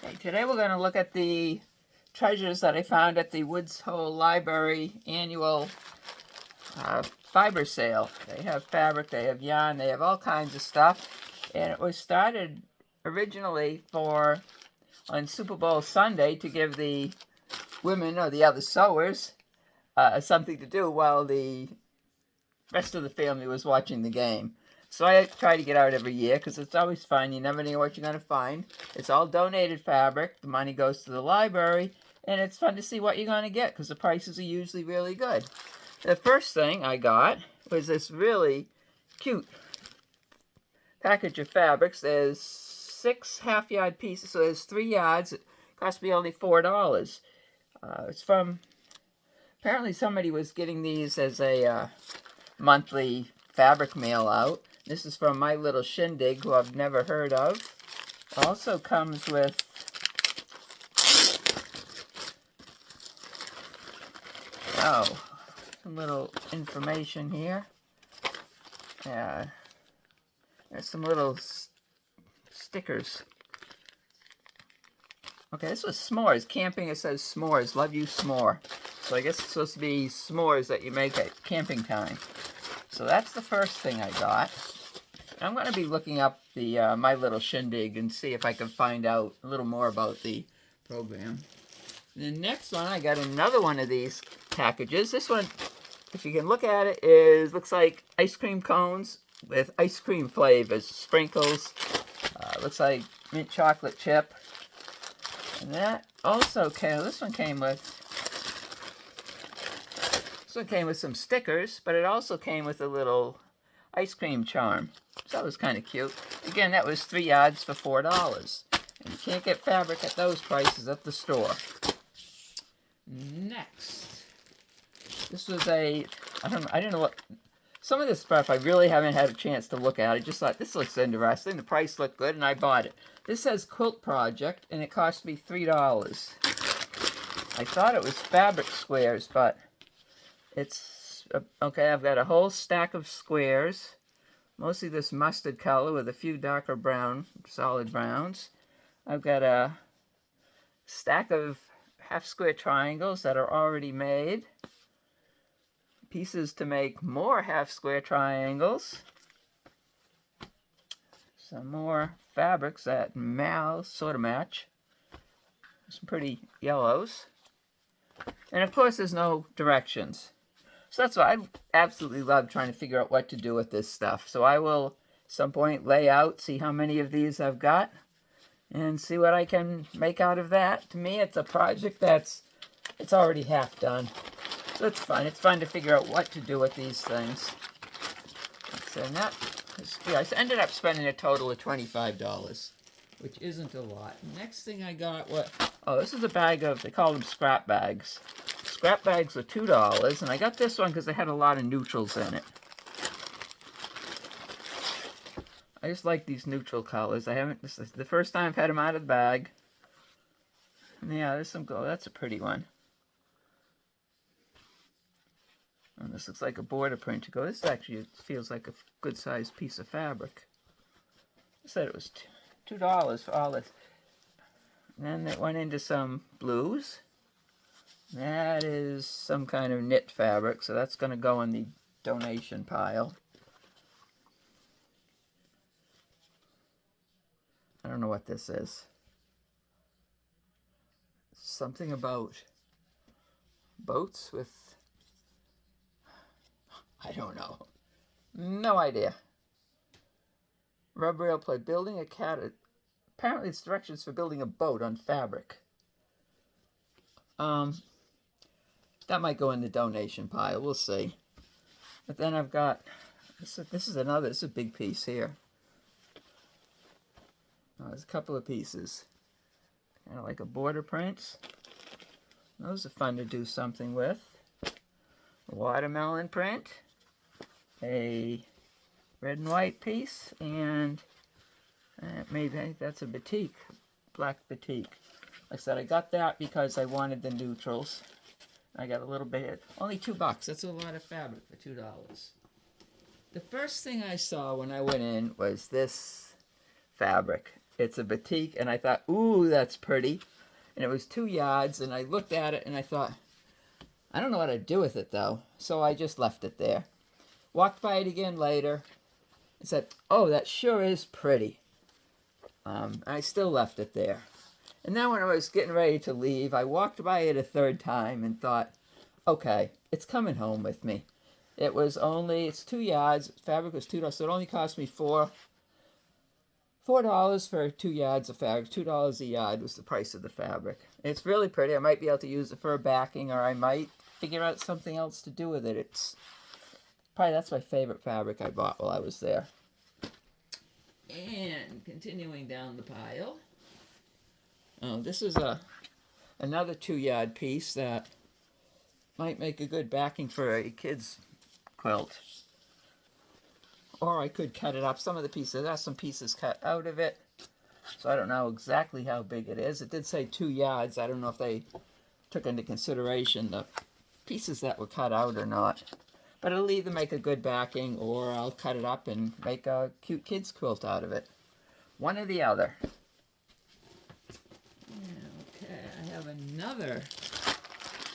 Okay, today we're going to look at the treasures that I found at the Woods Hole Library annual fiber sale. They have fabric, they have yarn, they have all kinds of stuff. And it was started originally on Super Bowl Sunday to give the women or the other sewers something to do while the rest of the family was watching the game. So I try to get out every year because it's always fun. You never know what you're going to find. It's all donated fabric. The money goes to the library. And it's fun to see what you're going to get because the prices are usually really good. The first thing I got was this really cute package of fabrics. There's 6 half-yard pieces, so there's 3 yards. It cost me only $4. It's from, apparently somebody was getting these as a monthly fabric mail out. This is from My Little Shindig, who I've never heard of. Also comes with some little information here. There's some little stickers. Okay, this was s'mores. Camping, it says s'mores. Love you, s'more. So I guess it's supposed to be s'mores that you make at camping time. So that's the first thing I got. I'm going to be looking up the My Little Shindig and see if I can find out a little more about the program. The next one, I got another one of these packages. This one, if you can look at it, looks like ice cream cones with ice cream flavors, sprinkles. Looks like mint chocolate chip. And that also came, this one came with some stickers, but it also came with a little ice cream charm. So that was kind of cute. Again, that was 3 yards for $4. And you can't get fabric at those prices at the store. Next, this was I don't know what, some of this stuff I really haven't had a chance to look at. I just thought, this looks interesting. The price looked good, and I bought it. This says Quilt Project, and it cost me $3. I thought it was fabric squares, but it's, okay, I've got a whole stack of squares. Mostly this mustard color with a few darker brown, solid browns. I've got a stack of half-square triangles that are already made. Pieces to make more half-square triangles. Some more fabrics that sort of match. Some pretty yellows. And of course there's no directions. So that's why I absolutely love trying to figure out what to do with this stuff. So I will, at some point, lay out, see how many of these I've got, and see what I can make out of that. To me, it's a project it's already half done. So it's fun. It's fun to figure out what to do with these things. So I ended up spending a total of $25, which isn't a lot. Next thing I got this is a bag of, they call them scrap bags. Scrap bags were $2, and I got this one because they had a lot of neutrals in it. I just like these neutral colors. This is the first time I've had them out of the bag. And yeah, there's some gold. That's a pretty one. And this looks like a border print to go. This actually feels like a good-sized piece of fabric. I said it was $2 for all this. And then it went into some blues. That is some kind of knit fabric, so that's going to go in the donation pile. I don't know what this is. Something about boats with, I don't know. No idea. Rub rail play, building a cat. Apparently it's directions for building a boat on fabric. That might go in the donation pile. We'll see. But then I've got, this is a big piece here. There's a couple of pieces. Kind of like a border print. Those are fun to do something with. A watermelon print. A red and white piece. And maybe that's a batik. Black batik. Like I said, I got that because I wanted the neutrals. I got a little bit, only $2. That's a lot of fabric for $2. The first thing I saw when I went in was this fabric. It's a batik, and I thought, ooh, that's pretty. And it was 2 yards, and I looked at it, and I thought, I don't know what I'd do with it, though. So I just left it there. Walked by it again later, and said, oh, that sure is pretty. I still left it there. And then when I was getting ready to leave, I walked by it a third time and thought, okay, it's coming home with me. It's 2 yards. Fabric was $2, so it only cost me $4 for 2 yards of fabric. $2 a yard was the price of the fabric. It's really pretty. I might be able to use it for a backing, or I might figure out something else to do with it. That's my favorite fabric I bought while I was there. And continuing down the pile. Oh, this is another 2-yard piece that might make a good backing for a kid's quilt. Or I could cut it up. Some of the pieces, there's some pieces cut out of it. So I don't know exactly how big it is. It did say 2 yards. I don't know if they took into consideration the pieces that were cut out or not. But it'll either make a good backing, or I'll cut it up and make a cute kid's quilt out of it. One or the other. Okay, I have another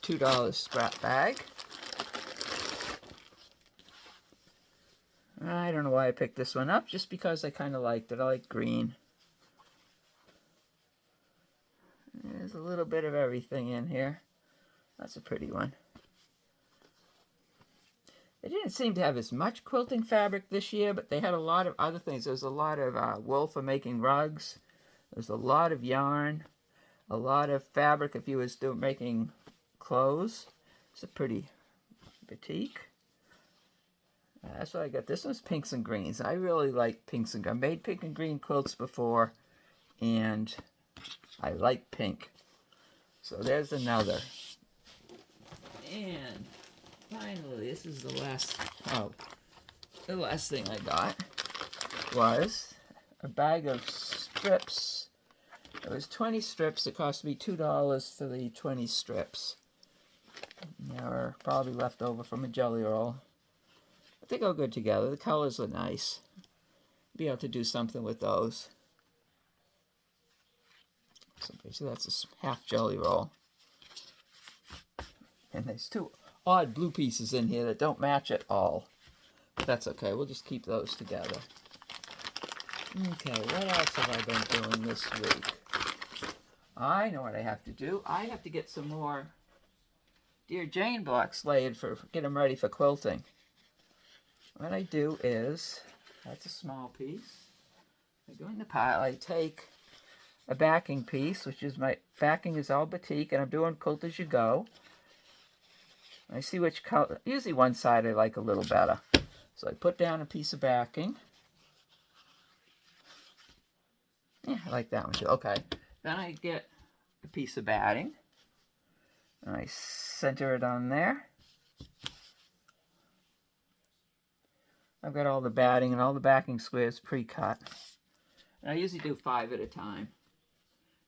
$2 scrap bag. I don't know why I picked this one up, just because I kind of liked it. I like green. There's a little bit of everything in here. That's a pretty one. They didn't seem to have as much quilting fabric this year, but they had a lot of other things. There was a lot of wool for making rugs. There's a lot of yarn. A lot of fabric if you was making clothes. It's a pretty batik. That's what I got. This one's pinks and greens. I really like pinks and greens. I made pink and green quilts before, and I like pink. So there's another. And finally, this is the last thing I got was a bag of strips. It was 20 strips. It cost me $2 for the 20 strips. They were probably left over from a jelly roll. But they go good together. The colors are nice. Be able to do something with those. So basically that's a half jelly roll. And there's 2 odd blue pieces in here that don't match at all. But that's okay. We'll just keep those together. Okay, what else have I been doing this week? I know what I have to do. I have to get some more Dear Jane blocks laid get them ready for quilting. What I do is, that's a small piece. I go in the pile. I take a backing piece, which is my backing is all batik, and I'm doing quilt as you go. I see which color. Usually one side I like a little better. So I put down a piece of backing. Yeah, I like that one too. Okay. Then I get a piece of batting. And I center it on there. I've got all the batting and all the backing squares pre-cut. And I usually do 5 at a time.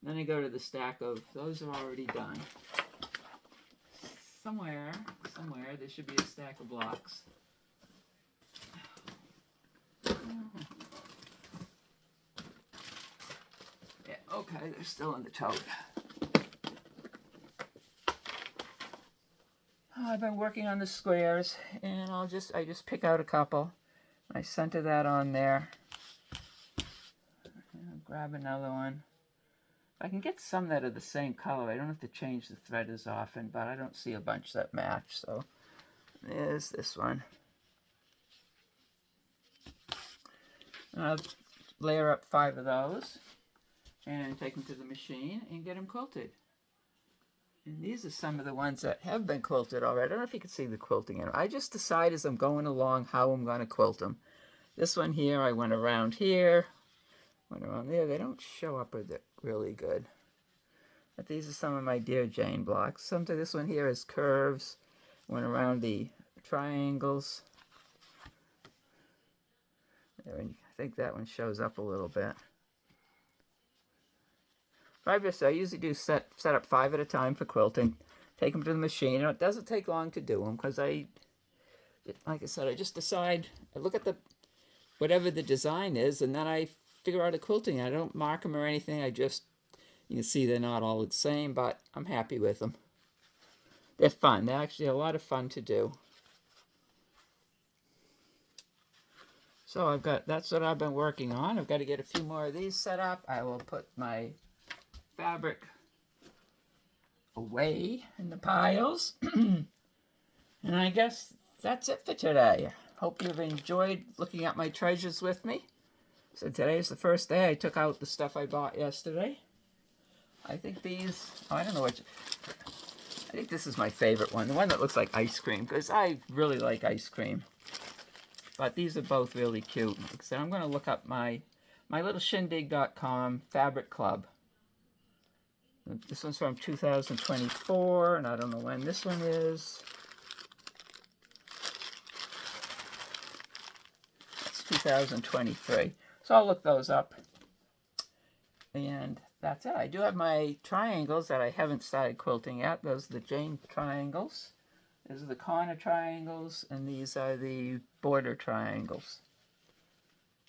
Then I go to the stack of, those are already done. Somewhere, there should be a stack of blocks. Yeah, okay, they're still in the tote. I've been working on the squares, and I just pick out a couple. I center that on there. I'll grab another one. I can get some that are the same color. I don't have to change the thread as often, but I don't see a bunch that match. So there's this one. I'll layer up 5 of those and take them to the machine and get them quilted. And these are some of the ones that have been quilted already. I don't know if you can see the quilting in them. I just decide as I'm going along how I'm going to quilt them. This one here, I went around here, went around there. They don't show up really good. But these are some of my Dear Jane blocks. This one here is curves. Went around the triangles. There, I think that one shows up a little bit. I usually do set up 5 at a time for quilting. Take them to the machine. And it doesn't take long to do them because like I said, I just decide. I look at whatever the design is, and then I figure out a quilting. I don't mark them or anything. I just, you can see they're not all the same, but I'm happy with them. They're fun. They're actually a lot of fun to do. So that's what I've been working on. I've got to get a few more of these set up. I will put my fabric away in the piles. And I guess that's it for today. Hope you've enjoyed looking at my treasures with me. So today's the first day I took out the stuff I bought yesterday. I think these, I don't know which, I think this is my favorite one. The one that looks like ice cream, because I really like ice cream. But these are both really cute. So I'm going to look up my littleshindig.com fabric club. This one's from 2024, and I don't know when this one is. It's 2023. So I'll look those up. And that's it. I do have my triangles that I haven't started quilting yet. Those are the Jane triangles. These are the corner triangles, and these are the border triangles.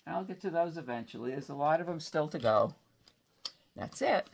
I'll get to those eventually. There's a lot of them still to go. That's it.